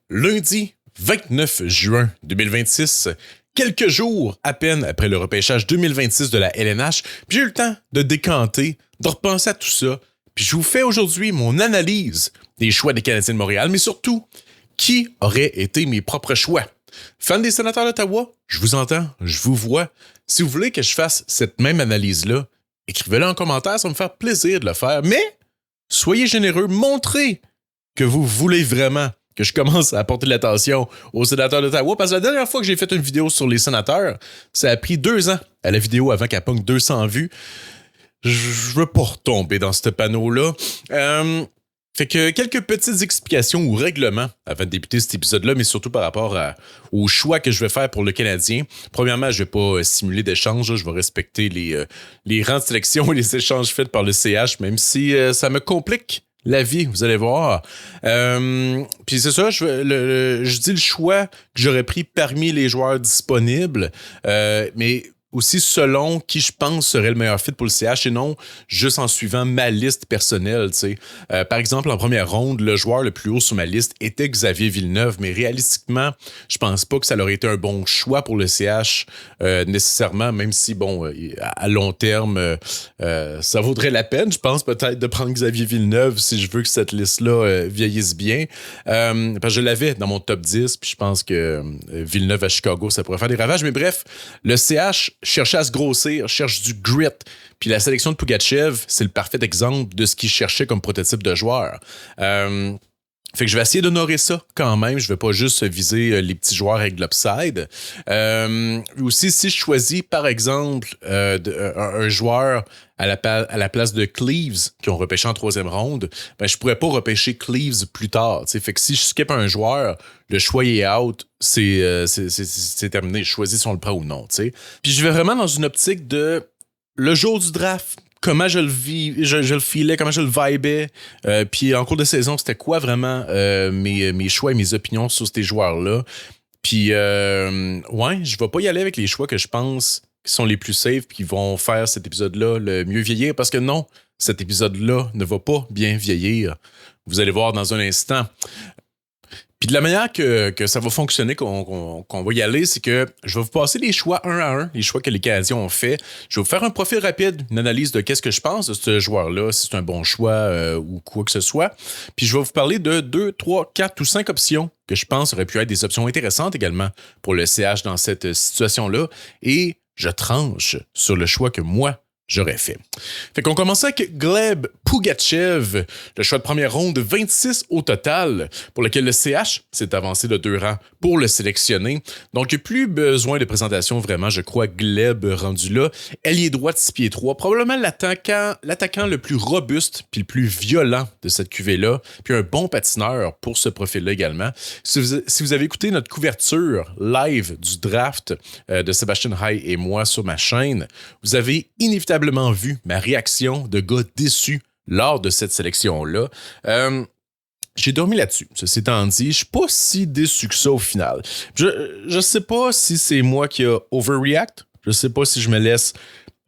Lundi 29 juin 2026, quelques jours à peine après le repêchage 2026 de la LNH, puis j'ai eu le temps de décanter, de repenser à tout ça, puis je vous fais aujourd'hui mon analyse des choix des Canadiens de Montréal, mais surtout, qui auraient été mes propres choix. Fan des Sénateurs d'Ottawa, je vous entends, je vous vois. Si vous voulez que je fasse cette même analyse-là, écrivez-le en commentaire, ça va me faire plaisir de le faire, mais soyez généreux, montrez que vous voulez vraiment que je commence à apporter de l'attention aux sénateurs d'Ottawa, parce que la dernière fois que j'ai fait une vidéo sur les sénateurs, ça a pris 2 ans à la vidéo avant qu'elle pogne 200 vues. Je veux pas retomber dans ce panneau-là. Fait que quelques petites explications ou règlements avant de débuter cet épisode-là, mais surtout par rapport au choix que je vais faire pour le Canadien. Premièrement, je vais pas simuler d'échange, je vais respecter les rangs de sélection et les échanges faits par le CH, même si ça me complique la vie, vous allez voir. Puis c'est ça, je dis le choix que j'aurais pris parmi les joueurs disponibles, mais aussi selon qui je pense serait le meilleur fit pour le CH et non juste en suivant ma liste personnelle. Par exemple, en première ronde, le joueur le plus haut sur ma liste était Xavier Villeneuve, mais réalistiquement, je pense pas que ça aurait été un bon choix pour le CH nécessairement, même si, bon, à long terme, ça vaudrait la peine, je pense, peut-être de prendre Xavier Villeneuve si je veux que cette liste-là vieillisse bien. Parce que je l'avais dans mon top 10, puis je pense que Villeneuve à Chicago, ça pourrait faire des ravages. Mais bref, le CH cherchait à se grossir, cherche du grit. Puis la sélection de Pougatchev, c'est le parfait exemple de ce qu'il cherchait comme prototype de joueur. Fait que je vais essayer d'honorer ça quand même. Je vais pas juste viser les petits joueurs avec l'upside. Aussi, si je choisis, par exemple, un joueur à la place de Cleaves, qui ont repêché en 3e ronde, ben, je pourrais pas repêcher Cleaves plus tard. T'sais. Fait que si je skip un joueur, le choix est out, c'est terminé. Je choisis si on le prend ou non. T'sais. Puis je vais vraiment dans une optique de le jour du draft. Comment je le vis, je le filais, comment je le vibais. Puis en cours de saison, c'était quoi vraiment mes choix et mes opinions sur ces joueurs-là. Puis ouais, je vais pas y aller avec les choix que je pense qui sont les plus safe puis qui vont faire cet épisode-là le mieux vieillir. Parce que non, cet épisode-là ne va pas bien vieillir. Vous allez voir dans un instant. Puis de la manière que ça va fonctionner, qu'on va y aller, c'est que je vais vous passer les choix un à un, les choix que les Canadiens ont fait. Je vais vous faire un profil rapide, une analyse de qu'est-ce que je pense de ce joueur-là, si c'est un bon choix ou quoi que ce soit. Puis je vais vous parler de 2, 3, 4 ou 5 options que je pense auraient pu être des options intéressantes également pour le CH dans cette situation-là. Et je tranche sur le choix que moi, j'aurais fait. Fait qu'on commence avec Gleb Pougatchev, le choix de première ronde, 26 au total, pour lequel le CH s'est avancé de 2 rangs pour le sélectionner. Donc, il n'y a plus besoin de présentation vraiment, je crois, Gleb rendu là. Ailier droit de 6 pieds 3, probablement l'attaquant le plus robuste puis le plus violent de cette cuvée-là, puis un bon patineur pour ce profil-là également. Si vous avez écouté notre couverture live du draft de Sébastien Haye et moi sur ma chaîne, vous avez inévitablement vu ma réaction de gars déçu lors de cette sélection-là. J'ai dormi là-dessus. Ceci étant dit, je suis pas si déçu que ça au final. Je sais pas si c'est moi qui a overreact. Je sais pas si je me laisse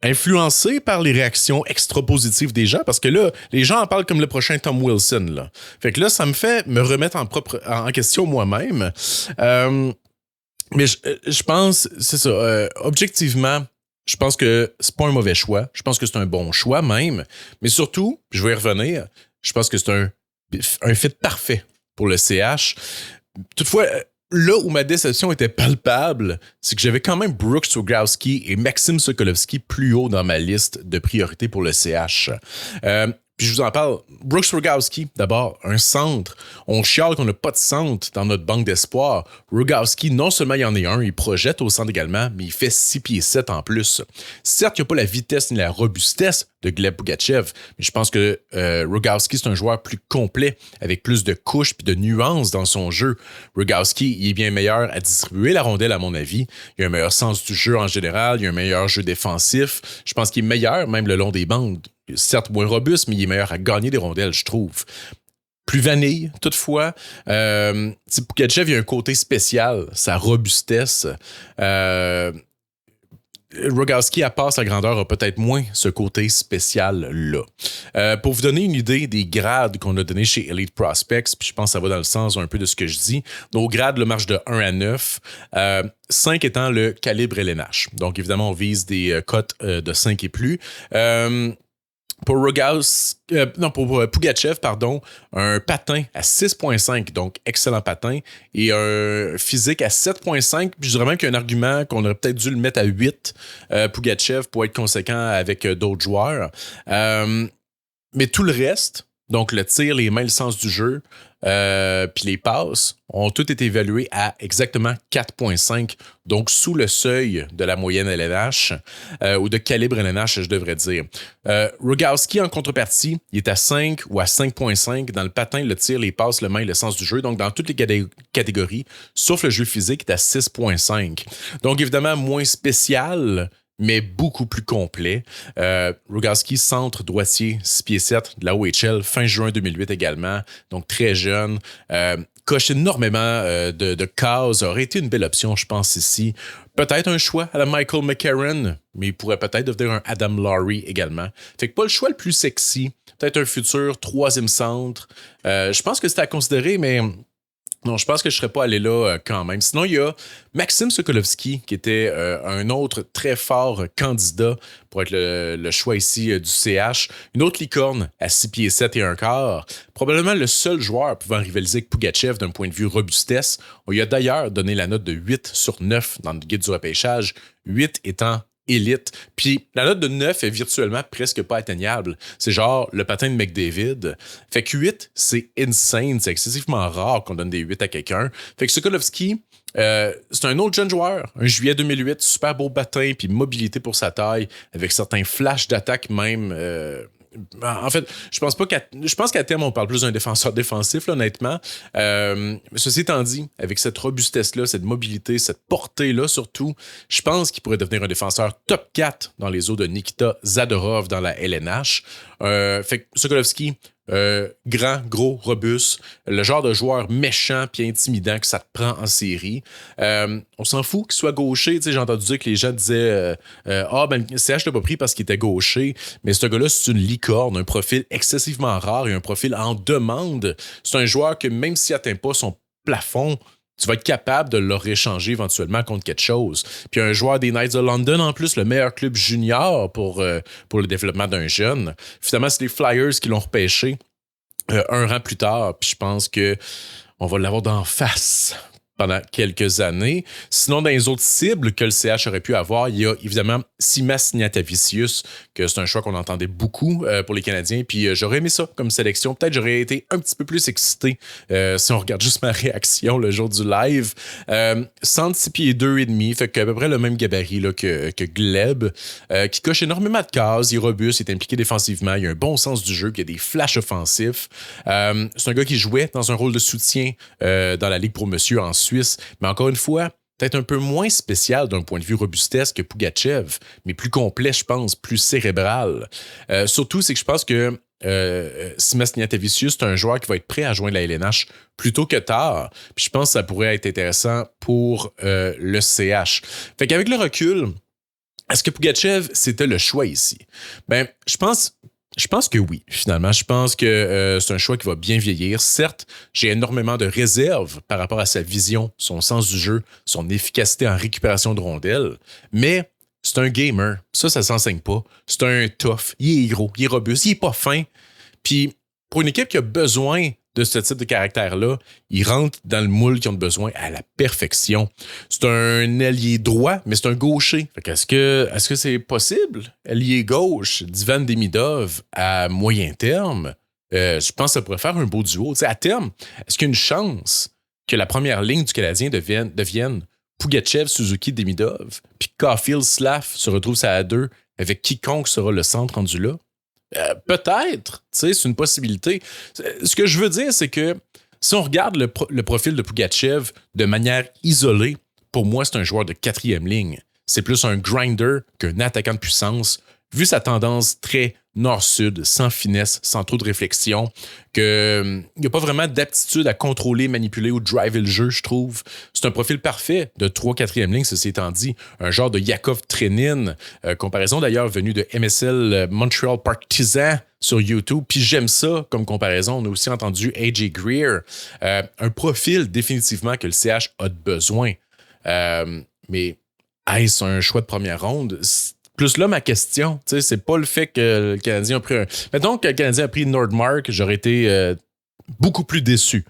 influencé par les réactions extra positives des gens, parce que là, les gens en parlent comme le prochain Tom Wilson. Là. Fait que là, ça me fait me remettre en question moi-même. Mais je pense, c'est ça, objectivement, je pense que c'est pas un mauvais choix. Je pense que c'est un bon choix même. Mais surtout, je vais y revenir, je pense que c'est un fit parfait pour le CH. Toutefois, là où ma déception était palpable, c'est que j'avais quand même Brooks Rogowski et Maxime Sokolovski plus haut dans ma liste de priorités pour le CH. Puis je vous en parle. Brooks Rogowski, d'abord, un centre. On chiale qu'on n'a pas de centre dans notre banque d'espoir. Rogowski, non seulement il y en a un, il projette au centre également, mais il fait 6 pieds 7 en plus. Certes, il n'y a pas la vitesse ni la robustesse de Gleb Pougatchev, mais je pense que Rogowski, c'est un joueur plus complet, avec plus de couches et de nuances dans son jeu. Rogowski, il est bien meilleur à distribuer la rondelle, à mon avis. Il a un meilleur sens du jeu en général, il a un meilleur jeu défensif. Je pense qu'il est meilleur, même le long des bandes. Certes moins robuste, mais il est meilleur à gagner des rondelles, je trouve. Plus vanille, toutefois. Pougatchev, il y a un côté spécial, sa robustesse. Rogowski, à part sa grandeur, a peut-être moins ce côté spécial-là. Pour vous donner une idée des grades qu'on a donnés chez Elite Prospects, puis je pense que ça va dans le sens un peu de ce que je dis, nos grades le marchent de 1 à 9, 5 étant le calibre LNH. Donc, évidemment, on vise des cotes de 5 et plus. Pour Pougatchev, un patin à 6.5, donc excellent patin, et un physique à 7.5, puis je dirais même qu'il y a un argument qu'on aurait peut-être dû le mettre à 8, Pougatchev, pour être conséquent avec d'autres joueurs. Mais tout le reste, donc le tir, les mains, le sens du jeu, puis les passes, ont tous été évalués à exactement 4.5, donc sous le seuil de la moyenne LNH, ou de calibre LNH, je devrais dire. Rogowski, en contrepartie, il est à 5 ou à 5.5 dans le patin, le tir, les passes, le main, le sens du jeu, donc dans toutes les catégories, sauf le jeu physique, il est à 6.5. Donc évidemment, moins spécial, mais beaucoup plus complet. Rogowski, centre droitier, 6 pieds 7 de la OHL, fin juin 2008 également, donc très jeune. Coche énormément de cases, aurait été une belle option, je pense, ici. Peut-être un choix à la Michael McCarron, mais il pourrait peut-être devenir un Adam Lowry également. Fait que pas le choix le plus sexy, peut-être un futur troisième centre. Je pense que c'était à considérer, mais... Non, je pense que je ne serais pas allé là quand même. Sinon, il y a Maxime Sokolovski, qui était un autre très fort candidat pour être le choix ici du CH. Une autre licorne à 6 pieds 7 et un quart. Probablement le seul joueur pouvant rivaliser avec Pougatchev d'un point de vue robustesse. On lui a d'ailleurs donné la note de 8 sur 9 dans le guide du repêchage, 8 étant élite. Puis la note de 9 est virtuellement presque pas atteignable. C'est genre le patin de McDavid. Fait que 8, c'est insane. C'est excessivement rare qu'on donne des 8 à quelqu'un. Fait que Sokolovski, c'est un autre jeune joueur. Un juillet 2008, super beau patin puis mobilité pour sa taille, avec certains flashs d'attaque même... En fait, je pense qu'à terme, on parle plus d'un défenseur défensif, là, honnêtement. Ceci étant dit, avec cette robustesse-là, cette mobilité, cette portée-là surtout, je pense qu'il pourrait devenir un défenseur top 4 dans les eaux de Nikita Zadorov dans la LNH. Fait que Sokolovski, grand, gros, robuste, le genre de joueur méchant puis intimidant que ça te prend en série. On s'en fout qu'il soit gaucher. J'ai entendu dire que les gens disaient CH l'a pas pris parce qu'il était gaucher, mais ce gars-là, c'est une licorne, un profil excessivement rare et un profil en demande. C'est un joueur que même s'il n'atteint pas son plafond, tu vas être capable de le réchanger éventuellement contre quelque chose. Puis un joueur des Knights de London, en plus, le meilleur club junior pour le développement d'un jeune. Finalement, c'est les Flyers qui l'ont repêché un rang plus tard. Puis je pense qu'on va l'avoir d'en face pendant quelques années. Sinon, dans les autres cibles que le CH aurait pu avoir, il y a évidemment Simas Niatavicius, que c'est un choix qu'on entendait beaucoup pour les Canadiens, puis j'aurais aimé ça comme sélection. Peut-être j'aurais été un petit peu plus excité si on regarde juste ma réaction le jour du live. 106 pieds 2 et demi, fait qu'à peu près le même gabarit là, que Gleb, qui coche énormément de cases, il est robuste, il est impliqué défensivement, il a un bon sens du jeu, puis il y a des flashs offensifs. C'est un gars qui jouait dans un rôle de soutien dans la Ligue pour Monsieur en Suisse, mais encore une fois, peut-être un peu moins spécial d'un point de vue robustesse que Pougatchev, mais plus complet, je pense, plus cérébral. Surtout, c'est que je pense que Simas Niatavicius, c'est un joueur qui va être prêt à joindre la LNH plus tôt que tard. Puis je pense que ça pourrait être intéressant pour le CH. Fait qu'avec le recul, est-ce que Pougatchev, c'était le choix ici? Ben, je pense que oui, finalement. Je pense que c'est un choix qui va bien vieillir. Certes, j'ai énormément de réserves par rapport à sa vision, son sens du jeu, son efficacité en récupération de rondelles, mais c'est un gamer. Ça s'enseigne pas. C'est un tough. Il est gros, il est robuste, il est pas fin. Puis, pour une équipe qui a besoin de ce type de caractère-là, il rentre dans le moule qu'ils ont besoin à la perfection. C'est un ailier droit, mais c'est un gaucher. Fait que est-ce que c'est possible? Ailier gauche, d'Ivan Demidov à moyen terme, je pense que ça pourrait faire un beau duo. T'sais, à terme, est-ce qu'il y a une chance que la première ligne du Canadien devienne Pougatchev, Suzuki, Demidov, puis Caulfield, Slav se retrouve ça à deux avec quiconque sera le centre rendu là? Peut-être, c'est une possibilité. Ce que je veux dire, c'est que si on regarde le profil de Pougatchev de manière isolée, pour moi, c'est un joueur de quatrième ligne. C'est plus un grinder qu'un attaquant de puissance, vu sa tendance très nord-sud, sans finesse, sans trop de réflexion, qu'il n'y a pas vraiment d'aptitude à contrôler, manipuler ou driver le jeu, je trouve. C'est un profil parfait de 3-4e ligne, ceci étant dit. Un genre de Yakov Trenin, comparaison d'ailleurs venue de MSL Montreal Partizan sur YouTube. Puis j'aime ça comme comparaison. On a aussi entendu AJ Greer. Un profil définitivement que le CH a besoin. Mais est-ce un choix de première ronde? Plus là, ma question, c'est pas le fait que le Canadien a pris un... Mettons que le Canadien a pris Nordmark, j'aurais été beaucoup plus déçu.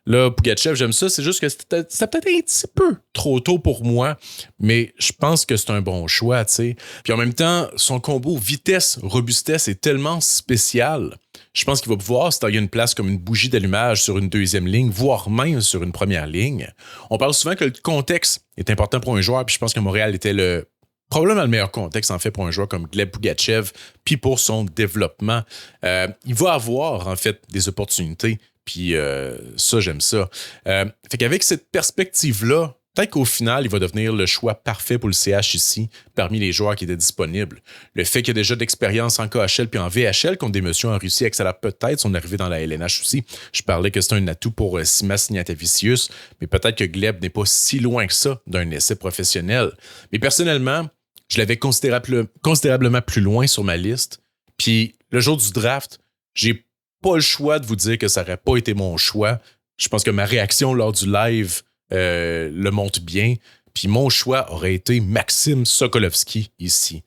Là, Pougatchev, j'aime ça, c'est juste que c'était peut-être un petit peu trop tôt pour moi, mais je pense que c'est un bon choix, tu sais. Puis en même temps, son combo vitesse-robustesse est tellement spécial. Je pense qu'il va pouvoir se tailler une place comme une bougie d'allumage sur une deuxième ligne, voire même sur une première ligne. On parle souvent que le contexte est important pour un joueur, puis je pense que Montréal était probablement le meilleur contexte, en fait, pour un joueur comme Gleb Pougatchev, puis pour son développement. Il va avoir, en fait, des opportunités, puis ça, j'aime ça. Fait qu'avec cette perspective-là, peut-être qu'au final, il va devenir le choix parfait pour le CH ici, parmi les joueurs qui étaient disponibles. Le fait qu'il y a déjà d'expérience en KHL puis en VHL contre des messieurs en Russie accélère peut-être son arrivée dans la LNH aussi. Je parlais que c'est un atout pour Simas Niatavicius, mais peut-être que Gleb n'est pas si loin que ça d'un essai professionnel. Mais personnellement, je l'avais considérablement plus loin sur ma liste. Puis le jour du draft, j'ai pas le choix de vous dire que ça n'aurait pas été mon choix. Je pense que ma réaction lors du live le montre bien. Puis mon choix aurait été Maxime Sokolovski ici.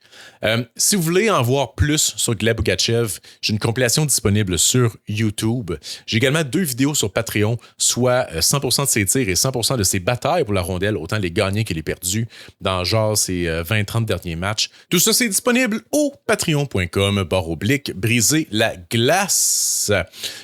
Si vous voulez en voir plus sur Gleb Pougatchev, j'ai une compilation disponible sur YouTube. J'ai également 2 vidéos sur Patreon, soit 100% de ses tirs et 100% de ses batailles pour la rondelle, autant les gagnés que les perdus, dans genre ces 20-30 derniers matchs. Tout ça, c'est disponible au patreon.com/briser la glace.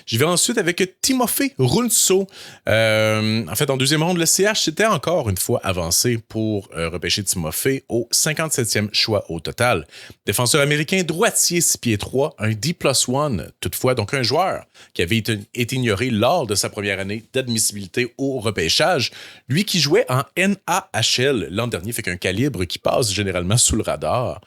J'y vais ensuite avec Timofey Runso. En fait, en deuxième ronde, le CH s'était encore une fois avancé pour repêcher Timofey au 57e choix au total. Défenseur américain droitier 6 pieds 3, un D+1 toutefois, donc un joueur qui avait été ignoré lors de sa première année d'admissibilité au repêchage. Lui qui jouait en NAHL l'an dernier, fait qu'un calibre qui passe généralement sous le radar.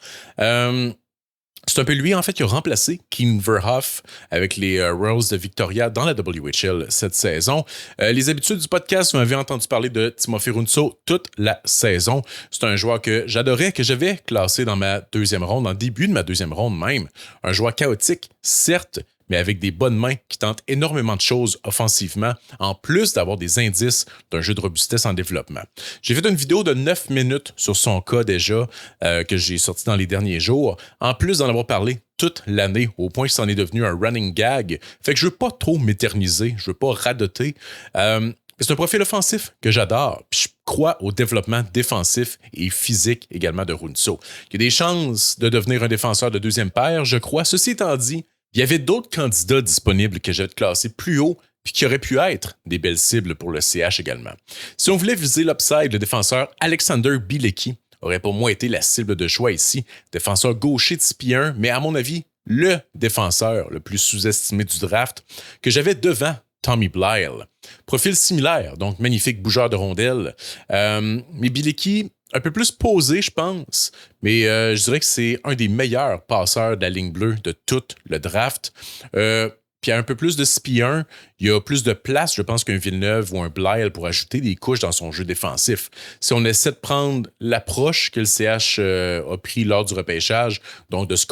C'est un peu lui, en fait, qui a remplacé Keen Verhoff avec les Royals de Victoria dans la WHL cette saison. Les habitudes du podcast, vous m'avez entendu parler de Timofey Runso toute la saison. C'est un joueur que j'adorais, que j'avais classé dans ma deuxième ronde, en début de ma deuxième ronde même. Un joueur chaotique, certes, mais avec des bonnes mains qui tentent énormément de choses offensivement, en plus d'avoir des indices d'un jeu de robustesse en développement. J'ai fait une vidéo de 9 minutes sur son cas déjà, que j'ai sorti dans les derniers jours, en plus d'en avoir parlé toute l'année, au point que c'en est devenu un running gag. Fait que je veux pas trop m'éterniser, je veux pas radoter. C'est un profil offensif que j'adore, puis je crois au développement défensif et physique également de Runso. Il y a des chances de devenir un défenseur de deuxième paire, je crois. Ceci étant dit, il y avait d'autres candidats disponibles que j'ai classés plus haut puis qui auraient pu être des belles cibles pour le CH également. Si on voulait viser l'upside, le défenseur Alexander Bilecki aurait pour moi été la cible de choix ici. Défenseur gaucher de 6 pieds 1, mais à mon avis, le défenseur le plus sous-estimé du draft que j'avais devant Tommy Blyle. Profil similaire, donc magnifique bougeur de rondelles. Mais Bilecki, un peu plus posé, je pense, mais je dirais que c'est un des meilleurs passeurs de la ligne bleue de tout le draft. Puis un peu plus de 6-1, il y a plus de place, je pense, qu'un Villeneuve ou un Blyle pour ajouter des couches dans son jeu défensif. Si on essaie de prendre l'approche que le CH a pris lors du repêchage, donc de se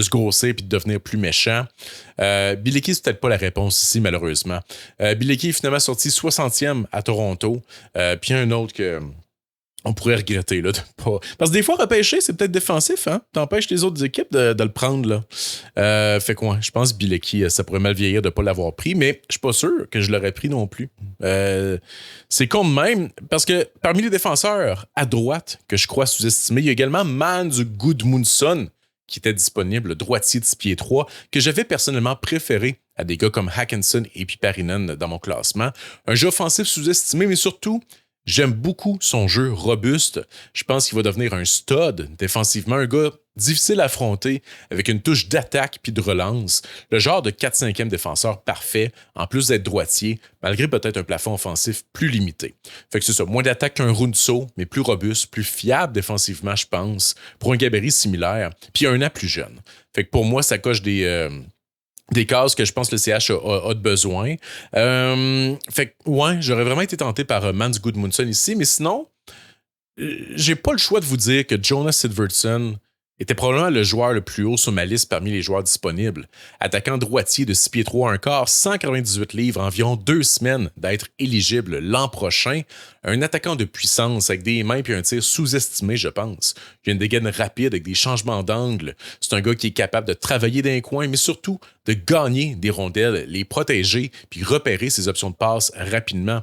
grosser puis de devenir plus méchant, Bilecki, c'est peut-être pas la réponse ici, malheureusement. Bilecki est finalement sorti 60e à Toronto, puis un autre que... on pourrait regretter, là, de pas... Parce que des fois, repêcher, c'est peut-être défensif, hein? T'empêches les autres équipes de le prendre, là. Fait quoi? Je pense que Bilecki, ça pourrait mal vieillir de ne pas l'avoir pris, mais je suis pas sûr que je l'aurais pris non plus. C'est con de même, parce que parmi les défenseurs à droite, que je crois sous-estimés, il y a également Mans Gudmundsson, qui était disponible, droitier de 6 pieds 3, que j'avais personnellement préféré à des gars comme Hackinson et Piparinen dans mon classement. Un jeu offensif sous-estimé, mais surtout... j'aime beaucoup son jeu robuste. Je pense qu'il va devenir un stud défensivement. Un gars difficile à affronter, avec une touche d'attaque puis de relance, le genre de 4-5e défenseur parfait, en plus d'être droitier, malgré peut-être un plafond offensif plus limité. Fait que c'est ça, moins d'attaque qu'un Runso, mais plus robuste, plus fiable défensivement, je pense, pour un gabarit similaire, puis un an plus jeune. Fait que pour moi, ça coche des cases que je pense que le CH a de besoin. Fait que, ouais, j'aurais vraiment été tenté par Mans Gudmundsson ici, mais sinon, j'ai pas le choix de vous dire que Jonas Sigvardsson était probablement le joueur le plus haut sur ma liste parmi les joueurs disponibles. Attaquant droitier de 6 pieds 3 un quart, 198 livres, environ 2 semaines d'être éligible l'an prochain. Un attaquant de puissance avec des mains et un tir sous-estimé, je pense. Il a une dégaine rapide avec des changements d'angle. C'est un gars qui est capable de travailler dans les coins, mais surtout de gagner des rondelles, les protéger puis repérer ses options de passe rapidement.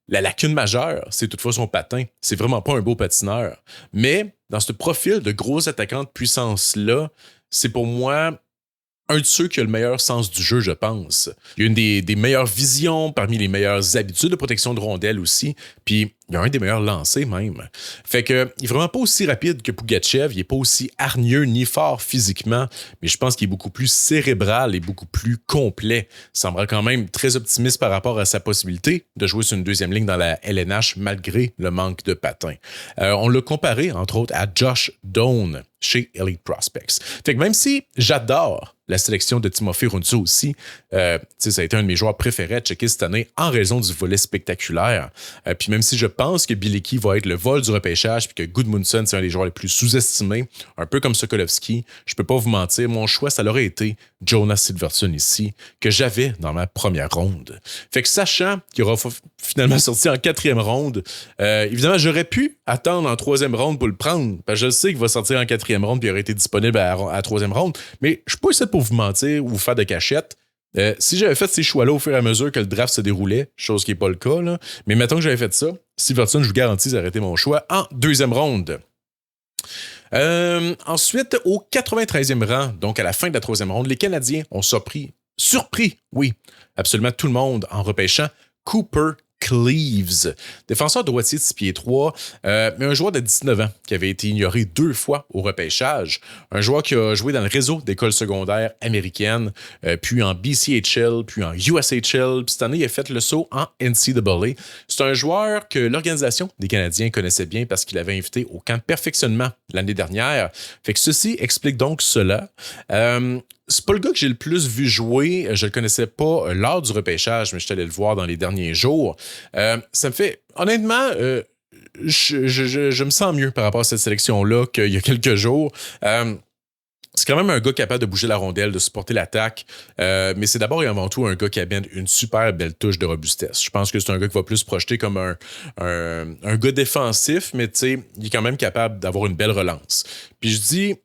La lacune majeure, c'est toutefois son patin. C'est vraiment pas un beau patineur. Mais dans ce profil de gros attaquant de puissance-là, c'est pour moi un de ceux qui a le meilleur sens du jeu, je pense. Il a une des meilleures visions, parmi les meilleures habitudes de protection de rondelles aussi, puis il a un des meilleurs lancers même. Fait que, il est vraiment pas aussi rapide que Pougatchev, il est pas aussi hargneux ni fort physiquement, mais je pense qu'il est beaucoup plus cérébral et beaucoup plus complet. Ça me rend quand même très optimiste par rapport à sa possibilité de jouer sur une deuxième ligne dans la LNH malgré le manque de patin. On l'a comparé, entre autres, à Josh Doan chez Elite Prospects. Fait que même si j'adore la sélection de Timofey Runso aussi, ça a été un de mes joueurs préférés à checker cette année en raison du volet spectaculaire. Puis même si je pense que Bilecki va être le vol du repêchage puis que Gudmundsson, c'est un des joueurs les plus sous-estimés, un peu comme Sokolovski, je peux pas vous mentir, mon choix, ça aurait été Jonas Sigvardsson ici, que j'avais dans ma première ronde. Fait que sachant qu'il aura finalement sorti en 4e ronde, évidemment, j'aurais pu attendre en 3e ronde pour le prendre, parce que je sais qu'il va sortir en 4e ronde puis il aurait été disponible à la 3e ronde, mais je suis pas ici pour vous mentir ou vous faire de cachette. Si j'avais fait ces choix-là au fur et à mesure que le draft se déroulait, chose qui n'est pas le cas, là, mais mettons que j'avais fait ça, Sigvardsson, je vous garantis, ça aurait été mon choix en 2e ronde. Ensuite, au 93e rang, donc à la fin de la 3e ronde, les Canadiens ont surpris, oui, absolument tout le monde en repêchant Cooper Cleaves, défenseur droitier de 6 pieds 3, mais un joueur de 19 ans qui avait été ignoré 2 fois au repêchage. Un joueur qui a joué dans le réseau d'écoles secondaires américaines, puis en BCHL, puis en USHL, puis cette année, il a fait le saut en NCAA. C'est un joueur que l'organisation des Canadiens connaissait bien parce qu'il avait invité au camp de perfectionnement l'année dernière. Fait que ceci explique donc cela. C'est pas le gars que j'ai le plus vu jouer. Je le connaissais pas lors du repêchage, mais je suis allé le voir dans les derniers jours. Ça me fait... Honnêtement, je me sens mieux par rapport à cette sélection-là qu'il y a quelques jours. C'est quand même un gars capable de bouger la rondelle, de supporter l'attaque, mais c'est d'abord et avant tout un gars qui amène une super belle touche de robustesse. Je pense que c'est un gars qui va plus se projeter comme un gars défensif, mais tu sais, il est quand même capable d'avoir une belle relance. Puis je dis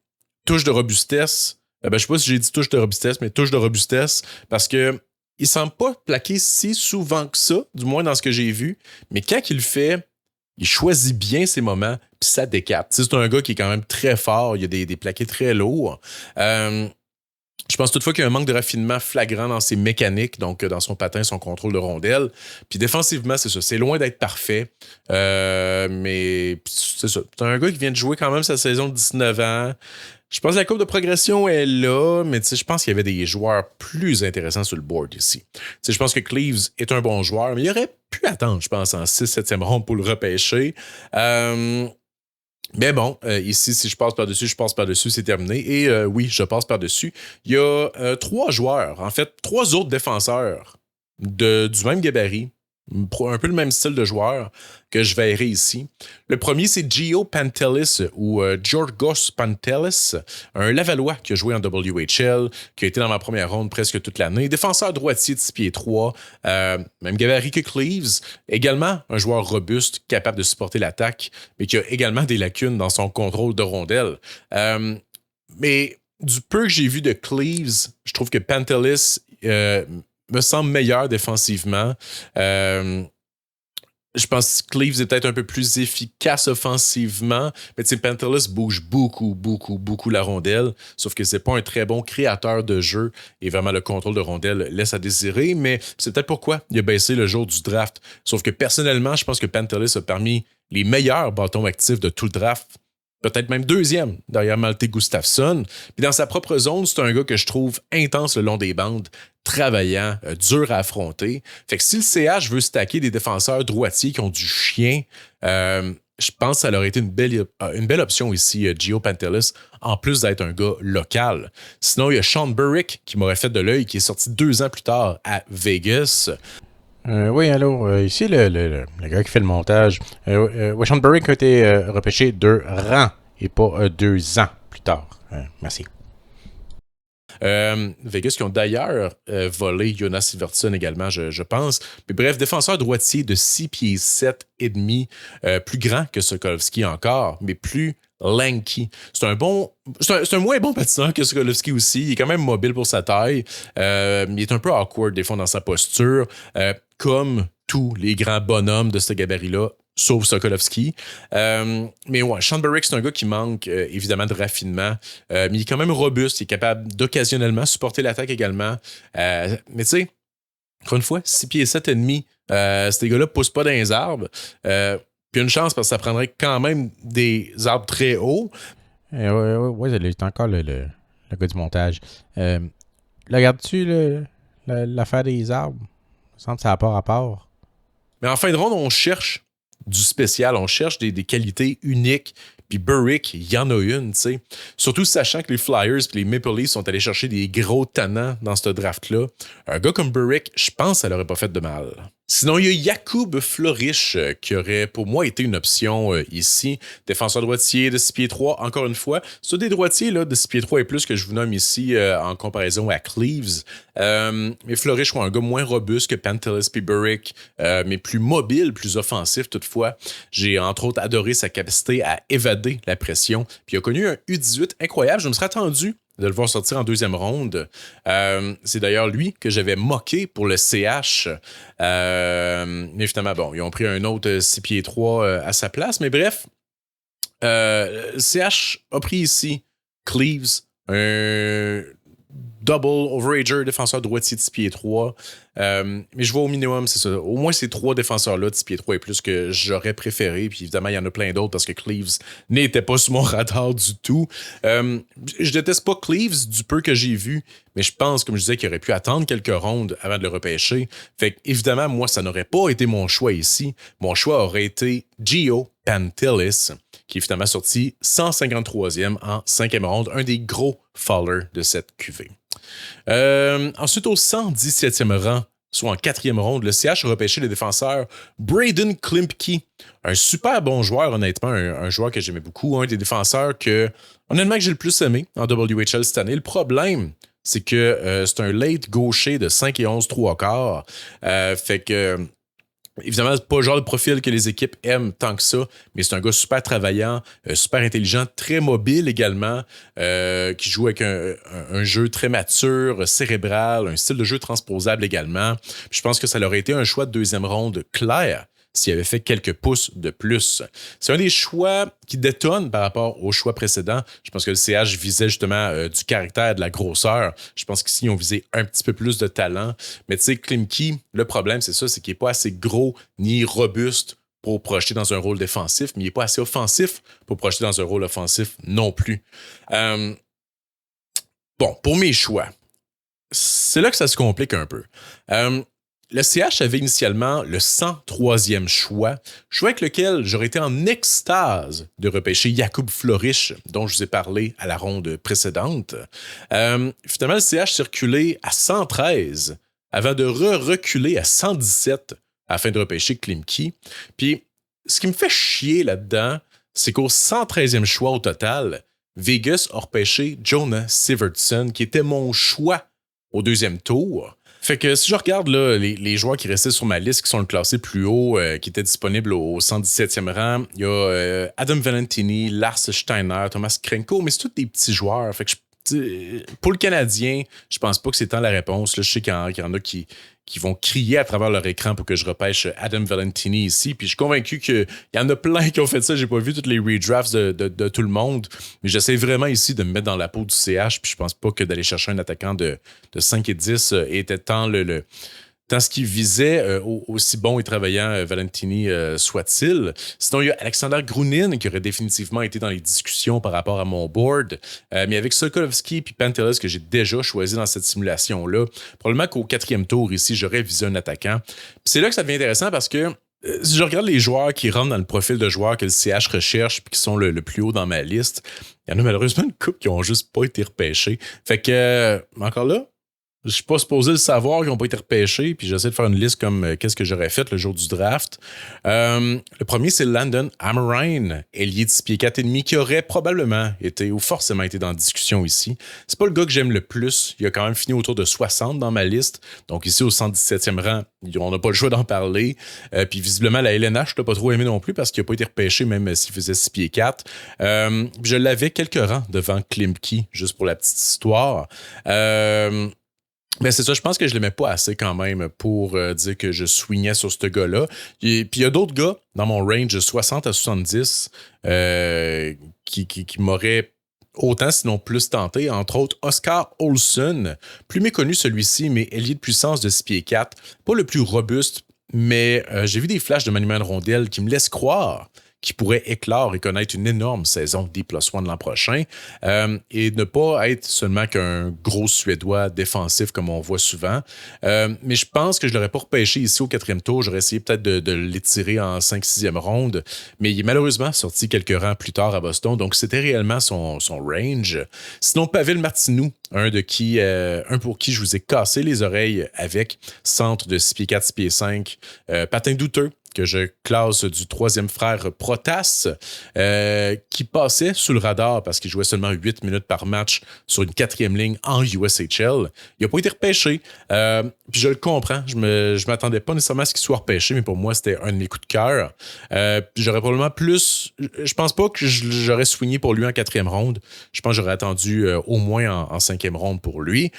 touche de robustesse, je sais pas si j'ai dit touche de robustesse, mais touche de robustesse, parce que il semble pas plaquer si souvent que ça, du moins dans ce que j'ai vu, mais quand il le fait, il choisit bien ses moments, puis ça décape. C'est un gars qui est quand même très fort, il a des plaqués très lourds. Je pense toutefois qu'il y a un manque de raffinement flagrant dans ses mécaniques, donc dans son patin, son contrôle de rondelle. Puis défensivement, c'est ça, c'est loin d'être parfait, mais c'est ça. C'est un gars qui vient de jouer quand même sa saison de 19 ans. Je pense que la courbe de progression est là, mais je pense qu'il y avait des joueurs plus intéressants sur le board ici. Je pense que Cleaves est un bon joueur, mais il aurait pu attendre, je pense, en 6-7e ronde pour le repêcher. Mais bon, ici, si je passe par-dessus, c'est terminé. Et oui, je passe par-dessus. Il y a 3 joueurs, en fait, 3 autres défenseurs du même gabarit, un peu le même style de joueur que je verrai ici. Le premier, c'est Gio Pantelis ou Georgos Pantelis, un Lavallois qui a joué en WHL, qui a été dans ma première ronde presque toute l'année. Défenseur droitier de 6 pieds 3, même gabarit que Cleaves. Également un joueur robuste, capable de supporter l'attaque, mais qui a également des lacunes dans son contrôle de rondelle. Mais du peu que j'ai vu de Cleaves, je trouve que Pantelis me semble meilleur défensivement. Je pense que Cleaves est peut-être un peu plus efficace offensivement, mais Pantelis bouge beaucoup la rondelle, sauf que c'est pas un très bon créateur de jeu et vraiment le contrôle de rondelle laisse à désirer, mais c'est peut-être pourquoi il a baissé le jour du draft. Sauf que personnellement, je pense que Pantelis a parmi les meilleurs bâtons actifs de tout le draft. peut-être même deuxième derrière Malte Gustafsson. Puis dans sa propre zone, c'est un gars que je trouve intense le long des bandes, travaillant, dur à affronter. Fait que si le CH veut stacker des défenseurs droitiers qui ont du chien, je pense que ça aurait été une belle option ici, Gio Pantelis, en plus d'être un gars local. Sinon, il y a Sean Burrick qui m'aurait fait de l'œil, qui est sorti 2 ans plus tard à Vegas. Oui, allô, ici le gars qui fait le montage. Sean Burrick a été repêché 2 rangs et pas 2 ans plus tard. Merci. Vegas qui ont d'ailleurs volé Jonas Sigurdsson également, je pense. Mais bref, défenseur droitier de 6 pieds 7 et demi, plus grand que Sokolowski encore, mais plus lanky. C'est un moins bon patineur que Sokolowski aussi. Il est quand même mobile pour sa taille. Il est un peu awkward des fois dans sa posture. Comme tous les grands bonhommes de ce gabarit-là, sauf Sokolowski. Mais ouais, Sean Burrick, c'est un gars qui manque évidemment de raffinement, mais il est quand même robuste, il est capable d'occasionnellement supporter l'attaque également. Mais tu sais, encore une fois, 6 pieds 7 et demi, ces gars-là ne poussent pas dans les arbres. Puis une chance parce que ça prendrait quand même des arbres très hauts. Oui, c'est encore le gars du montage. Regardes-tu l'affaire des arbres? Il me semble que ça n'a pas rapport. Mais en fin de ronde, on cherche du spécial, on cherche des qualités uniques. Puis Burrick, il y en a une, tu sais. Surtout sachant que les Flyers et les Maple Leafs sont allés chercher des gros tannants dans ce draft-là. Un gars comme Burrick, je pense que ça l'aurait pas fait de mal. Sinon, il y a Jakub Florich qui aurait pour moi été une option ici. Défenseur droitier de 6 pieds 3, encore une fois. C'est des droitiers là, de 6 pieds 3 et plus que je vous nomme ici en comparaison à Cleaves. Mais Florich, un gars moins robuste que Pantelis et Burrick, mais plus mobile, plus offensif toutefois. J'ai entre autres adoré sa capacité à évader la pression. Puis il a connu un U18 incroyable. Je me serais attendu de le voir sortir en 2e ronde. C'est d'ailleurs lui que j'avais moqué pour le CH. Mais finalement, bon, ils ont pris un autre 6 pieds 3 à sa place. Mais bref, CH a pris ici Cleaves, un double overager, défenseur droitier de 6 pieds 3. Mais je vois au minimum, c'est ça. Au moins ces 3 défenseurs-là de 6 pieds 3 et plus que j'aurais préféré. Puis évidemment, il y en a plein d'autres parce que Cleaves n'était pas sur mon radar du tout. Je déteste pas Cleaves du peu que j'ai vu, mais je pense, comme je disais, qu'il aurait pu attendre quelques rondes avant de le repêcher. Fait que, évidemment, moi, ça n'aurait pas été mon choix ici. Mon choix aurait été Gio Pantelis, qui est finalement sorti 153e en 5e ronde, un des gros fallers de cette cuvée. Ensuite, au 117e rang, soit en 4e ronde, le CH a repêché le défenseur Braden Klimpke. Un super bon joueur, honnêtement, un joueur que j'aimais beaucoup, un des défenseurs que, honnêtement, que j'ai le plus aimé en WHL cette année. Le problème, c'est que c'est un late gaucher de 5 et 11 3/4. Fait que évidemment, c'est pas le genre de profil que les équipes aiment tant que ça, mais c'est un gars super travaillant, super intelligent, très mobile également, qui joue avec un jeu très mature, cérébral, un style de jeu transposable également. Puis je pense que ça aurait été un choix de 2e ronde clair s'il avait fait quelques pouces de plus. C'est un des choix qui détonne par rapport au choix précédent. Je pense que le CH visait justement du caractère, de la grosseur. Je pense qu'ici, ils ont visé un petit peu plus de talent. Mais tu sais, Klimpke, le problème, c'est ça, c'est qu'il n'est pas assez gros ni robuste pour projeter dans un rôle défensif, mais il n'est pas assez offensif pour projeter dans un rôle offensif non plus. Bon, pour mes choix, c'est là que ça se complique un peu. Le CH avait initialement le 103e choix avec lequel j'aurais été en extase de repêcher Jakub Florich, dont je vous ai parlé à la ronde précédente. Finalement, le CH circulait à 113 avant de reculer à 117 afin de repêcher Klimpke. Puis, ce qui me fait chier là-dedans, c'est qu'au 113e choix au total, Vegas a repêché Jonas Sigurdsson, qui était mon choix au 2e tour. Fait que si je regarde là, les joueurs qui restaient sur ma liste, qui sont classés plus haut, qui étaient disponibles au 117e rang, il y a Adam Valentini, Lars Steiner, Thomas Krenko, mais c'est tous des petits joueurs. Fait que pour le Canadien, je pense pas que c'est tant la réponse. Là, je sais qu'il y en a qui vont crier à travers leur écran pour que je repêche Adam Valentini ici. Puis je suis convaincu qu'il y en a plein qui ont fait ça. J'ai pas vu toutes les redrafts de tout le monde. Mais j'essaie vraiment ici de me mettre dans la peau du CH. Puis je pense pas que d'aller chercher un attaquant de 5 et 10 était tant dans ce qu'il visait, aussi bon et travaillant Valentini soit-il. Sinon, il y a Alexander Grunin qui aurait définitivement été dans les discussions par rapport à mon board. Mais avec Sokolowski et Pantelis que j'ai déjà choisi dans cette simulation-là, probablement qu'au 4e tour ici, j'aurais visé un attaquant. Puis c'est là que ça devient intéressant parce que si je regarde les joueurs qui rentrent dans le profil de joueurs que le CH recherche et qui sont le plus haut dans ma liste, il y en a malheureusement une couple qui ont juste pas été repêchés. Fait que, encore là, je suis pas supposé le savoir qu'ils n'ont pas été repêchés, puis j'essaie de faire une liste comme qu'est-ce que j'aurais fait le jour du draft. Le premier, c'est Landon Amorine, ailier de 6 pieds 4,5, qui aurait probablement été ou forcément été dans la discussion ici. C'est pas le gars que j'aime le plus. Il a quand même fini autour de 60 dans ma liste. Donc ici, au 117e rang, on n'a pas le choix d'en parler. Puis visiblement, la LNH, je l'ai pas trop aimé non plus parce qu'il n'a pas été repêché, même s'il faisait 6 pieds 4. Je l'avais quelques rangs devant Klimke, juste pour la petite histoire. Ben c'est ça, je pense que je l'aimais pas assez quand même pour dire que je swingais sur ce gars-là. Puis il y a d'autres gars dans mon range de 60 à 70 qui m'auraient autant sinon plus tenté, entre autres Oscar Olsen, plus méconnu celui-ci, mais ailier de puissance de 6 pieds 4, pas le plus robuste, mais j'ai vu des flashs de maniement de rondelle qui me laissent croire qui pourrait éclore et connaître une énorme saison D+1 l'an prochain et ne pas être seulement qu'un gros Suédois défensif comme on voit souvent. Mais je pense que je ne l'aurais pas repêché ici au 4e tour. J'aurais essayé peut-être de l'étirer en 5-6e ronde, mais il est malheureusement sorti quelques rangs plus tard à Boston, donc c'était réellement son range. Sinon, Pavel Martinook, un pour qui je vous ai cassé les oreilles avec, centre de 6 pieds 4, 6 pieds 5, patin douteux, que je classe du 3e frère Protas, qui passait sous le radar parce qu'il jouait seulement 8 minutes par match sur une 4e ligne en USHL. Il n'a pas été repêché. Puis je le comprends. Je m'attendais pas nécessairement à ce qu'il soit repêché, mais pour moi, c'était un de mes coups de cœur. Puis j'aurais probablement plus... Je pense pas que j'aurais swingé pour lui en 4e ronde. Je pense que j'aurais attendu au moins en 5e ronde pour lui.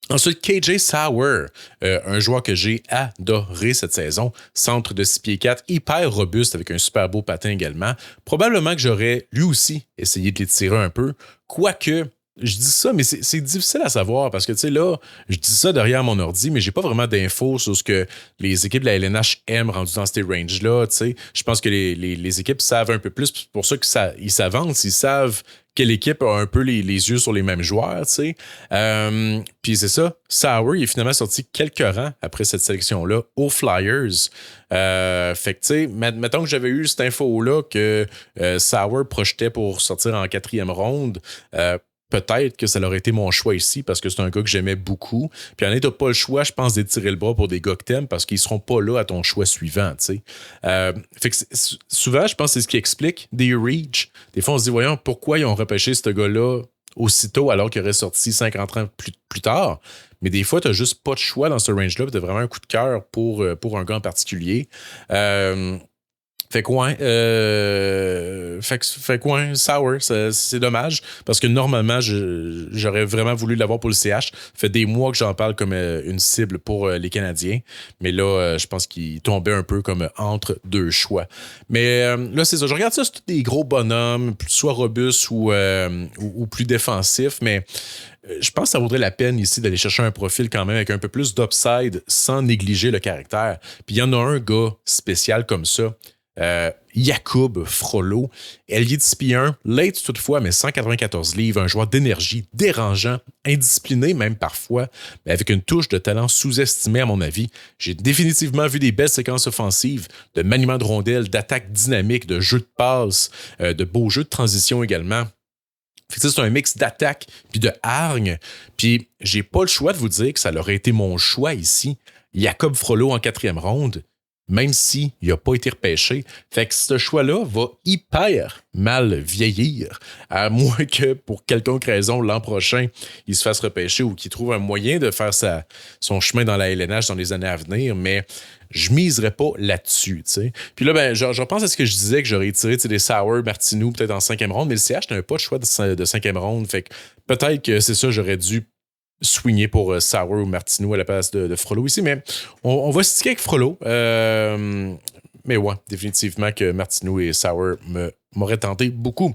Ensuite, KJ Sauer, un joueur que j'ai adoré cette saison. Centre de 6 pieds 4, hyper robuste avec un super beau patin également. Probablement que j'aurais lui aussi essayé de l'étirer un peu. Quoique, je dis ça, mais c'est difficile à savoir parce que, tu sais, là, je dis ça derrière mon ordi, mais j'ai pas vraiment d'infos sur ce que les équipes de la LNH aiment rendu dans ces ranges-là, tu sais. Je pense que les équipes savent un peu plus, c'est pour ça qu'ils s'avancent, ils savent quelle équipe a un peu les yeux sur les mêmes joueurs, tu sais. Puis c'est ça, Sauer, il est finalement sorti quelques rangs après cette sélection-là aux Flyers. Fait que, tu sais, mettons que j'avais eu cette info-là que Sauer projetait pour sortir en 4e ronde, peut-être que ça aurait été mon choix ici parce que c'est un gars que j'aimais beaucoup. Puis en est, t'as pas le choix, je pense, d'étirer le bras pour des gars que t'aimes parce qu'ils seront pas là à ton choix suivant, tu sais. Fait que souvent, je pense que c'est ce qui explique des reach. Des fois, on se dit, voyons, pourquoi ils ont repêché ce gars-là aussitôt alors qu'il aurait sorti 50 ans plus tard. Mais des fois, t'as juste pas de choix dans ce range-là. Puis t'as vraiment un coup de cœur pour un gars en particulier. Fait que ouais, Sauer, c'est dommage parce que normalement, j'aurais vraiment voulu l'avoir pour le CH. Ça fait des mois que j'en parle comme une cible pour les Canadiens. Mais là, je pense qu'il tombait un peu comme entre deux choix. Mais là, c'est ça. Je regarde ça, c'est tous des gros bonhommes, soit robustes ou plus défensifs. Mais je pense que ça vaudrait la peine ici d'aller chercher un profil quand même avec un peu plus d'upside sans négliger le caractère. Puis il y en a un gars spécial comme ça. Jakub Frollo, ailier de 6 pieds 1, late toutefois, mais 194 livres, un joueur d'énergie dérangeant, indiscipliné même parfois, mais avec une touche de talent sous-estimée à mon avis. J'ai définitivement vu des belles séquences offensives, de maniement de rondelles, d'attaques dynamiques, de jeux de passe, de beaux jeux de transition également. Fait que c'est un mix d'attaque puis de hargne. Puis j'ai pas le choix de vous dire que ça aurait été mon choix ici. Jakub Frollo en 4e ronde, même s'il n'a pas été repêché. Fait que ce choix-là va hyper mal vieillir, à moins que, pour quelconque raison, l'an prochain, il se fasse repêcher ou qu'il trouve un moyen de faire son chemin dans la LNH dans les années à venir, mais je miserais pas là-dessus, tu sais. Puis là, ben, je repense à ce que je disais, que j'aurais tiré des Sauer, Martinook, peut-être en 5e ronde, mais le CH n'avait pas de choix de 5e ronde, fait que peut-être que c'est ça, j'aurais dû swingé pour Sauer ou Martinook à la place de Frollo ici, mais on va sticker avec Frollo. Mais ouais, définitivement que Martinook et Sauer m'auraient tenté beaucoup.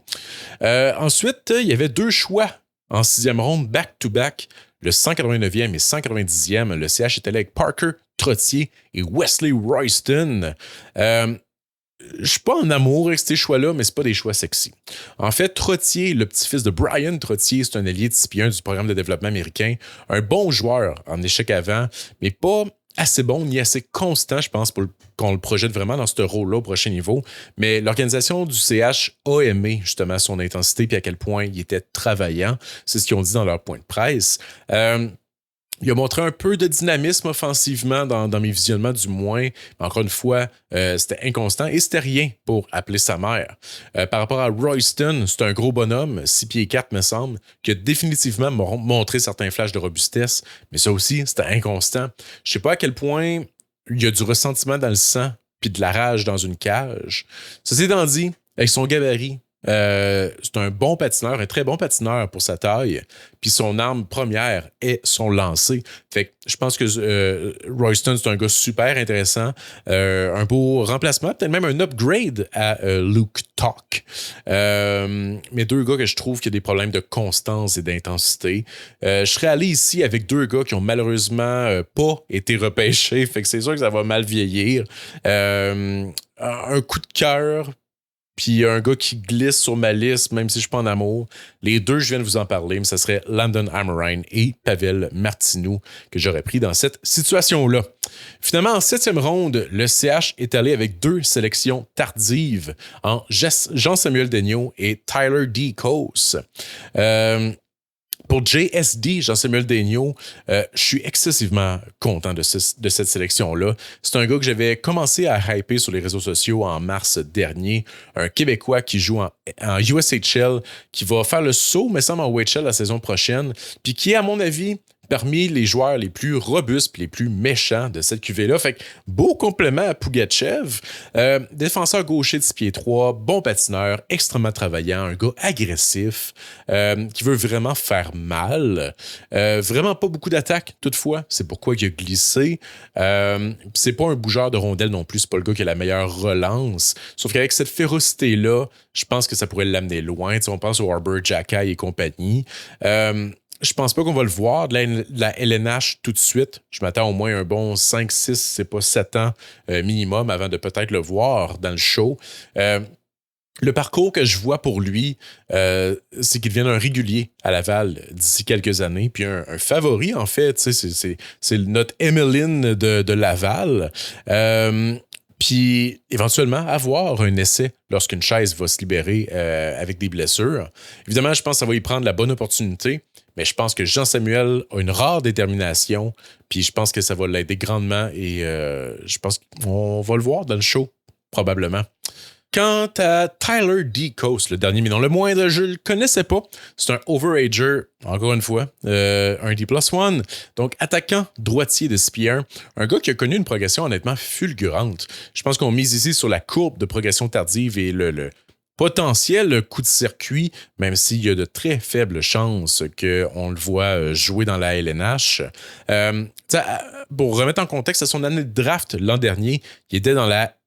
Ensuite, il y avait deux choix en 6e ronde, back-to-back. Le 189e et 190e, le CH est allé avec Parker Trottier et Wesley Royston. Je suis pas en amour avec ces choix-là, mais c'est pas des choix sexy. En fait, Trottier, le petit-fils de Brian Trottier, c'est un allié de 6 du programme de développement américain. Un bon joueur en échec avant, mais pas assez bon ni assez constant, je pense, pour qu'on le projette vraiment dans ce rôle-là au prochain niveau. Mais l'organisation du CH a aimé justement son intensité et à quel point il était travaillant. C'est ce qu'ils ont dit dans leur point de presse. Il a montré un peu de dynamisme offensivement dans mes visionnements du moins. Mais encore une fois, c'était inconstant et c'était rien pour appeler sa mère. Par rapport à Royston, c'est un gros bonhomme, 6 pieds 4 me semble, qui a définitivement montré certains flashs de robustesse. Mais ça aussi, c'était inconstant. Je sais pas à quel point il y a du ressentiment dans le sang puis de la rage dans une cage. Ceci étant dit, avec son gabarit, c'est un bon patineur, un très bon patineur pour sa taille. Puis son arme première est son lancer. Fait que je pense que Royston, c'est un gars super intéressant. Un beau remplacement, peut-être même un upgrade à Luke Talk. Mais deux gars que je trouve qui ont des problèmes de constance et d'intensité. Je serais allé ici avec deux gars qui ont malheureusement pas été repêchés. Fait que c'est sûr que ça va mal vieillir. Un coup de cœur. Puis un gars qui glisse sur ma liste, même si je suis pas en amour. Les deux, je viens de vous en parler, mais ce serait Landon Amorine et Pavel Martineau que j'aurais pris dans cette situation-là. Finalement, en 7e ronde, le CH est allé avec 2 sélections tardives en Jean-Samuel Daigneault et Tyler D. Kos. Pour JSD, Jean-Samuel Daigneault, je suis excessivement content de cette sélection-là. C'est un gars que j'avais commencé à hyper sur les réseaux sociaux en mars dernier. Un Québécois qui joue en USHL, qui va faire le saut, me semble, en OHL la saison prochaine, puis qui est, à mon avis, parmi les joueurs les plus robustes et les plus méchants de cette cuvée-là. Fait que beau complément à Pougatchev. Défenseur gaucher de 6 pieds 3, bon patineur, extrêmement travaillant, un gars agressif, qui veut vraiment faire mal. Vraiment pas beaucoup d'attaques, toutefois. C'est pourquoi il a glissé. C'est pas un bougeur de rondelle non plus. C'est pas le gars qui a la meilleure relance. Sauf qu'avec cette férocité-là, je pense que ça pourrait l'amener loin. T'sais, on pense au Arbor, Jacky et compagnie. Je pense pas qu'on va le voir de la LNH tout de suite. Je m'attends au moins un bon 5, 6, c'est pas 7 ans minimum avant de peut-être le voir dans le show. Le parcours que je vois pour lui, c'est qu'il devienne un régulier à Laval d'ici quelques années, puis un favori en fait. C'est notre Emmeline de Laval. Puis éventuellement avoir un essai lorsqu'une chaise va se libérer avec des blessures. Évidemment, je pense que ça va y prendre la bonne opportunité, mais je pense que Jean-Samuel a une rare détermination, puis je pense que ça va l'aider grandement et je pense qu'on va le voir dans le show, probablement. Quant à Tyler D. Kos, le dernier mais non le moindre, je le connaissais pas. C'est un overager, encore une fois, un D+1. Donc, attaquant droitier de 6 pieds 1. Un gars qui a connu une progression honnêtement fulgurante. Je pense qu'on mise ici sur la courbe de progression tardive et le potentiel coup de circuit, même s'il y a de très faibles chances qu'on le voit jouer dans la LNH. Pour remettre en contexte, à son année de draft l'an dernier, il était dans la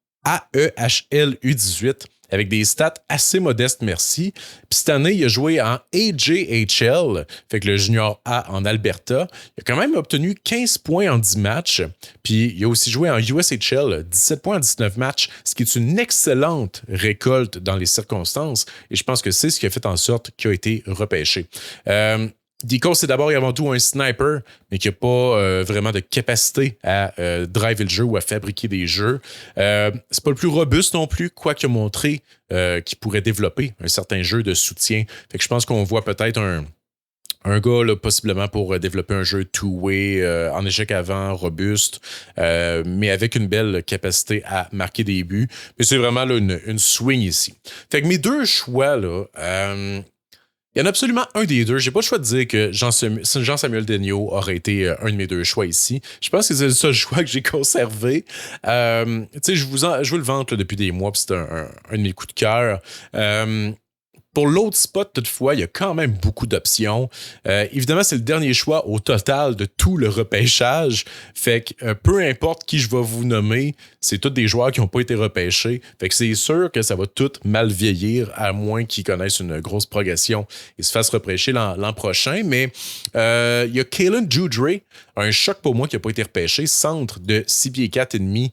AEHL U18 avec des stats assez modestes, merci. Puis cette année, il a joué en AJHL, fait que le junior A en Alberta. Il a quand même obtenu 15 points en 10 matchs. Puis il a aussi joué en USHL, 17 points en 19 matchs, ce qui est une excellente récolte dans les circonstances. Et je pense que c'est ce qui a fait en sorte qu'il a été repêché. D-Kos, c'est d'abord et avant tout un sniper, mais qui n'a pas vraiment de capacité à driver le jeu ou à fabriquer des jeux. C'est pas le plus robuste non plus, quoi qu'il a montré qu'il pourrait développer un certain jeu de soutien. Fait que je pense qu'on voit peut-être un gars, là, possiblement pour développer un jeu two-way, en échec avant, robuste, mais avec une belle capacité à marquer des buts. Mais c'est vraiment là, une swing ici. Fait que mes deux choix, là... il y en a absolument un des deux. J'ai pas le choix de dire que Jean-Samuel Daigneault aurait été un de mes deux choix ici. Je pense que c'est le seul choix que j'ai conservé. Je vous le vante là, depuis des mois, puis c'est un de mes coups de cœur. Pour l'autre spot, toutefois, il y a quand même beaucoup d'options. Évidemment, c'est le dernier choix au total de tout le repêchage. Fait que peu importe qui je vais vous nommer, c'est tous des joueurs qui n'ont pas été repêchés. Fait que c'est sûr que ça va tout mal vieillir, à moins qu'ils connaissent une grosse progression et se fassent repêcher l'an prochain. Mais il y a Kalen Judre, un choc pour moi qui n'a pas été repêché, centre de 6 pieds 4,5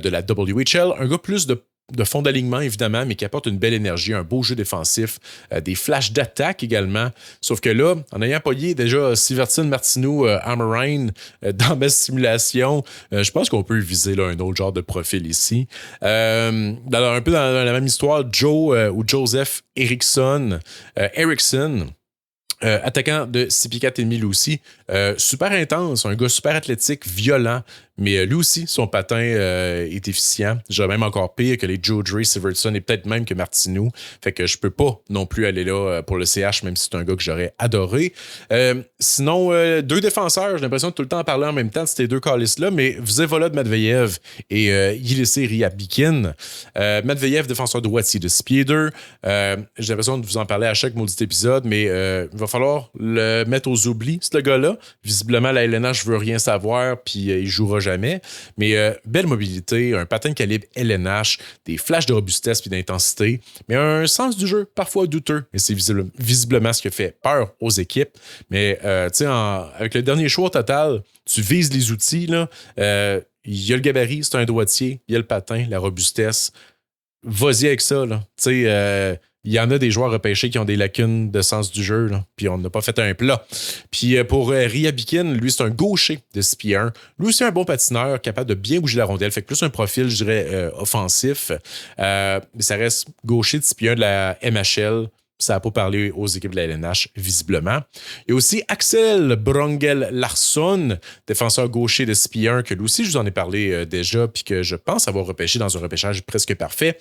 de la WHL. Un gars plus de fond d'alignement, évidemment, mais qui apporte une belle énergie, un beau jeu défensif, des flashs d'attaque également. Sauf que là, en ayant payé déjà Sivertson, Martineau, Amarain dans ma simulation, je pense qu'on peut viser là, un autre genre de profil ici. Un peu dans la même histoire, Joe ou Joseph Eriksson, attaquant de 6 pieds 4,5 lui aussi. Super intense, un gars super athlétique, violent, mais lui aussi, son patin est efficient. J'ai même encore pire que les Judre, Sivertson et peut-être même que Martineau. Fait que je peux pas non plus aller là pour le CH, même si c'est un gars que j'aurais adoré. Sinon, deux défenseurs, j'ai l'impression de tout le temps en parler en même temps de ces deux calices-là, mais Vsevolod Matveyev et Yelissé Ryabikin. Matveyev, défenseur droitier de 6 pieds 2. J'ai l'impression de vous en parler à chaque maudit épisode, mais il va falloir le mettre aux oublis, ce gars-là. Visiblement, la LNH veut rien savoir, puis il jouera jamais. Mais belle mobilité, un patin de calibre LNH, des flashs de robustesse puis d'intensité, mais un sens du jeu parfois douteux. Et c'est visiblement ce qui fait peur aux équipes. Mais tu sais, avec le dernier choix au total, tu vises les outils, là. Il y a le gabarit, c'est un droitier. Il y a le patin, la robustesse. Vas-y avec ça, là. Tu sais, il y en a des joueurs repêchés qui ont des lacunes de sens du jeu, là, puis on n'a pas fait un plat. Puis pour Ryabikin, lui, c'est un gaucher de 6 pieds 1. Lui aussi, un bon patineur, capable de bien bouger la rondelle. Fait que plus un profil, je dirais, offensif. Mais ça reste gaucher de 6 pieds 1 de la MHL. Ça n'a pas parlé aux équipes de la LNH, visiblement. Il y a aussi Axel Brongel Larsson, défenseur gaucher de 6 pieds 1, que lui aussi, je vous en ai parlé déjà, puis que je pense avoir repêché dans un repêchage presque parfait.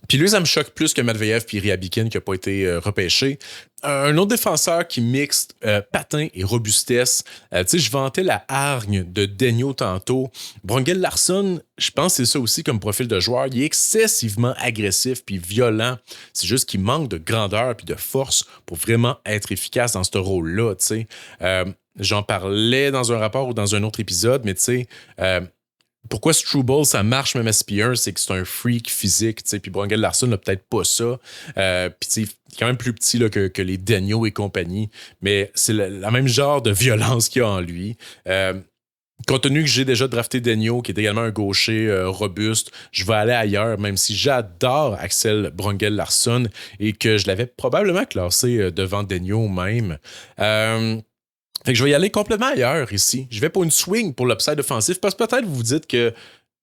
Puis lui, ça me choque plus que Matveyev puis Ryabikin qui n'a pas été repêché. Un autre défenseur qui mixe patin et robustesse. Tu sais, je vantais la hargne de Denio tantôt. Brongel Larsson, je pense que c'est ça aussi comme profil de joueur. Il est excessivement agressif puis violent. C'est juste qu'il manque de grandeur puis de force pour vraiment être efficace dans ce rôle-là, tu sais. J'en parlais dans un rapport ou dans un autre épisode, mais tu sais... pourquoi Struble, ça marche même à SP1, c'est que c'est un freak physique, tu sais, puis Brongel Larsson n'a peut-être pas ça. Puis tu sais, il est quand même plus petit là, que les Denio et compagnie, mais c'est la même genre de violence qu'il y a en lui. Compte tenu que j'ai déjà drafté Denio, qui est également un gaucher robuste, je vais aller ailleurs, même si j'adore Axel Brongel Larsson et que je l'avais probablement classé devant Denio même. Fait que je vais y aller complètement ailleurs ici. Je vais pour une swing pour l'upside offensif parce que peut-être vous vous dites que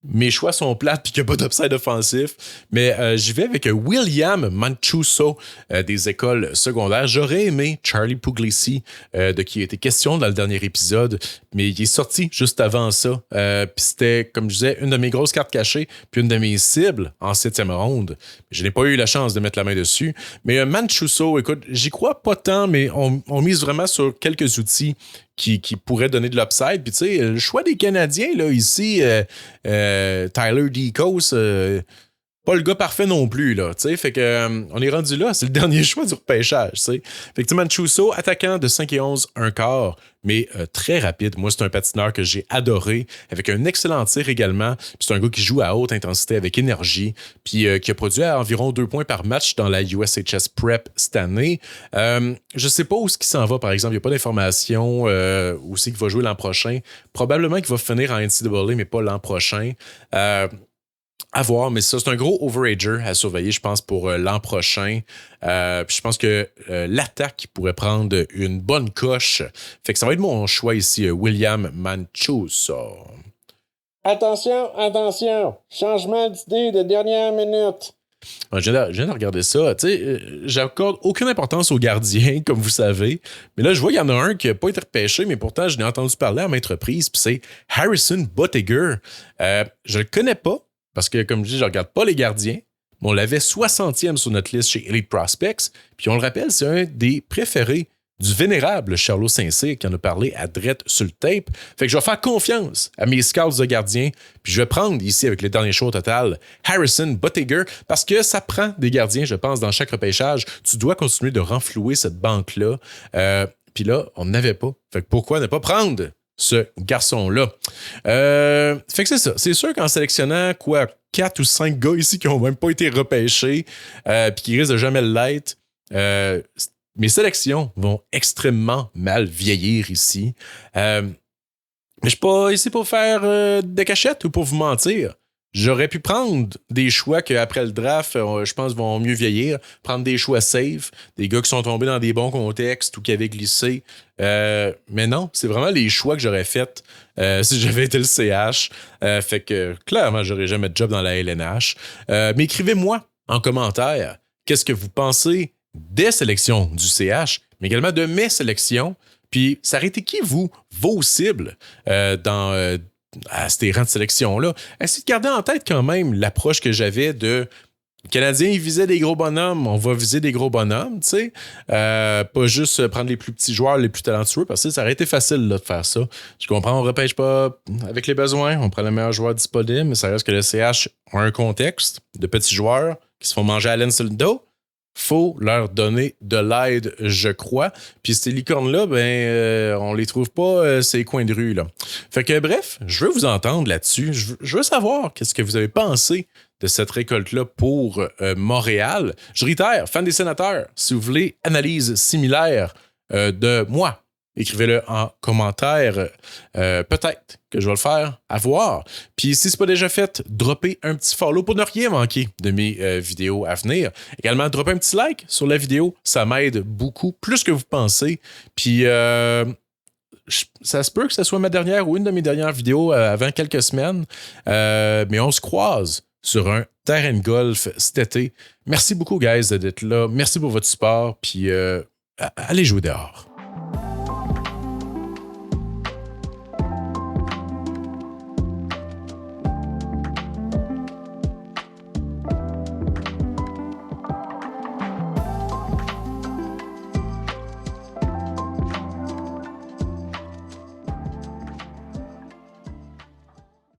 mes choix sont plates et qu'il n'y a pas d'upside offensif, mais j'y vais avec William Manchuso des écoles secondaires. J'aurais aimé Charlie Puglisi, de qui il était question dans le dernier épisode, mais il est sorti juste avant ça. Puis c'était, comme je disais, une de mes grosses cartes cachées, puis une de mes cibles en 7e ronde. Je n'ai pas eu la chance de mettre la main dessus. Mais Manchuso, écoute, j'y crois pas tant, mais on mise vraiment sur quelques outils qui pourrait donner de l'upside. Puis tu sais, le choix des Canadiens, là, ici, Tyler Decos, pas le gars parfait non plus, là, tu sais, fait que on est rendu là, c'est le dernier choix du repêchage, tu sais. Effectivement, Chuso, attaquant de 5 et 11, un quart, mais très rapide. Moi, c'est un patineur que j'ai adoré, avec un excellent tir également. Puis c'est un gars qui joue à haute intensité avec énergie, puis qui a produit à environ 2 points par match dans la USHS Prep cette année. Je sais pas où ce qui s'en va, par exemple. Il n'y a pas d'information où c'est qu'il va jouer l'an prochain. Probablement qu'il va finir en NCAA, mais pas l'an prochain. À voir, mais ça, c'est un gros overager à surveiller, je pense, pour l'an prochain. Puis je pense que l'attaque pourrait prendre une bonne coche. Fait que ça va être mon choix ici, William Manchuso. Attention, changement d'idée de dernière minute. Je viens de regarder ça. Tu sais, j'accorde aucune importance aux gardiens, comme vous savez. Mais là, je vois qu'il y en a un qui n'a pas été repêché, mais pourtant, je l'ai entendu parler à maintes reprises. Puis c'est Harrison Buttiger. Je le connais pas. Parce que, comme je dis, je ne regarde pas les gardiens. Mais on l'avait 60e sur notre liste chez Elite Prospects. Puis on le rappelle, c'est un des préférés du vénérable Charlot Saint-Cyr qui en a parlé à drette sur le tape. Fait que je vais faire confiance à mes scouts de gardiens, puis je vais prendre ici avec les derniers choix au total Harrison Buttiger, parce que ça prend des gardiens, je pense, dans chaque repêchage. Tu dois continuer de renflouer cette banque-là. Puis là, on n'avait pas. Fait que pourquoi ne pas prendre ce garçon-là? Fait que c'est ça. C'est sûr qu'en sélectionnant 4 ou 5 gars ici qui n'ont même pas été repêchés, puis qui risquent de jamais l'être, mes sélections vont extrêmement mal vieillir ici. Mais je suis pas ici pour faire des cachettes ou pour vous mentir. J'aurais pu prendre des choix qu'après le draft, je pense, vont mieux vieillir. Prendre des choix safe, des gars qui sont tombés dans des bons contextes ou qui avaient glissé. Mais non, c'est vraiment les choix que j'aurais faits si j'avais été le CH. Fait que clairement, j'aurais jamais de job dans la LNH. Mais écrivez-moi en commentaire qu'est-ce que vous pensez des sélections du CH, mais également de mes sélections. Puis, ça aurait été qui, vous, vos cibles à ces rangs de sélection-là? Essayez de garder en tête quand même l'approche que j'avais de les Canadiens, ils visaient des gros bonhommes, on va viser des gros bonhommes, tu sais. Pas juste prendre les plus petits joueurs, les plus talentueux, parce que ça aurait été facile là, de faire ça. Je comprends, on ne repêche pas avec les besoins, on prend le meilleur joueur disponible, mais ça reste que le CH a un contexte de petits joueurs qui se font manger à laine sur le dos. Faut leur donner de l'aide, je crois. Puis ces licornes-là, on les trouve pas ces coins de rue, là. Fait que bref, je veux vous entendre là-dessus. Je veux savoir qu'est-ce que vous avez pensé de cette récolte-là pour Montréal. Je réitère, fan des Sénateurs, si vous voulez analyse similaire de moi, écrivez-le en commentaire. Peut-être que je vais le faire, à voir. Puis si ce n'est pas déjà fait, droppez un petit follow pour ne rien manquer de mes vidéos à venir. Également, droppez un petit like sur la vidéo. Ça m'aide beaucoup, plus que vous pensez. Puis ça se peut que ce soit ma dernière ou une de mes dernières vidéos avant quelques semaines. Mais on se croise sur un terrain de golf cet été. Merci beaucoup, guys, d'être là. Merci pour votre support. Puis allez jouer dehors.